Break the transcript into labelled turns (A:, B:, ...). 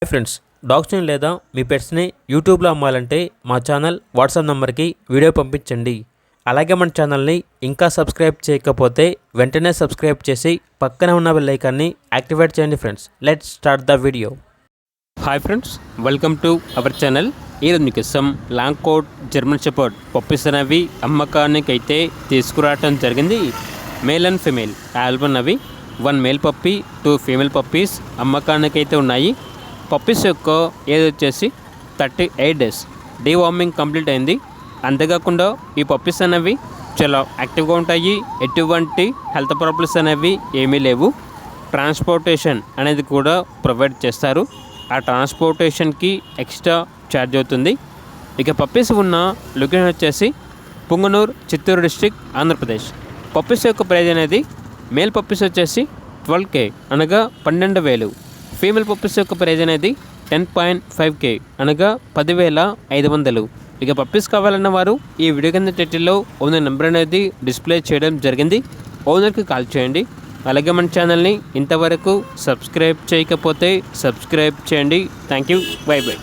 A: Hi friends, డాగ్స్ని లేదా మీ పెట్స్ని యూట్యూబ్లో అమ్మాలంటే మా ఛానల్ వాట్సాప్ నెంబర్కి వీడియో పంపించండి. అలాగే మన ఛానల్ని ఇంకా సబ్స్క్రైబ్ చేయకపోతే వెంటనే సబ్స్క్రైబ్ చేసి పక్కనే ఉన్న బెల్ ఐకాన్ని యాక్టివేట్ చేయండి. Friends, let's start the video. Hi friends, welcome to our channel. ఈరోజు మీకు long coat German shepherd puppies అనేవి అమ్మకానికి అయితే తీసుకురావటం జరిగింది. మేల్ అండ్ ఫీమేల్ ఆల్బన్ అవి 1 మేల్ పప్పీ 2 ఫీమేల్ పప్పీస్ అమ్మకానికి అయితే ఉన్నాయి. పప్పీస్ యొక్క ఏజ్ వచ్చేసి 38 డేస్. డీవార్మింగ్ కంప్లీట్ అయింది. అంతేకాకుండా ఈ పప్పీస్ అనేవి చాలా యాక్టివ్గా ఉంటాయి. ఎటువంటి హెల్త్ ప్రాబ్లమ్స్ అనేవి ఏమీ లేవు. ట్రాన్స్పోర్టేషన్ అనేది కూడా ప్రొవైడ్ చేస్తారు. ఆ ట్రాన్స్పోర్టేషన్కి ఎక్స్ట్రా ఛార్జ్ అవుతుంది. ఇక పప్పీస్ ఉన్న లొకేషన్ వచ్చేసి పుంగనూరు, చిత్తూరు డిస్ట్రిక్ట్, ఆంధ్రప్రదేశ్. పప్పీస్ యొక్క ప్రైజ్ అనేది మేల్ పప్పీస్ వచ్చేసి 12K అనగా 12,000. ఫీమేల్ పప్పీస్ యొక్క ప్రైజ్ అనేది 10.5K అనగా 10,500. ఇక పప్పీస్ కావాలన్న వారు ఈ వీడియో కింద టైటిల్లో ఓనర్ నెంబర్ అనేది డిస్ప్లే చేయడం జరిగింది. ఓనర్కి కాల్ చేయండి. అలాగే మన ఛానల్ని ఇంతవరకు సబ్స్క్రైబ్ చేయకపోతే సబ్స్క్రైబ్ చేయండి. Thank you. By by.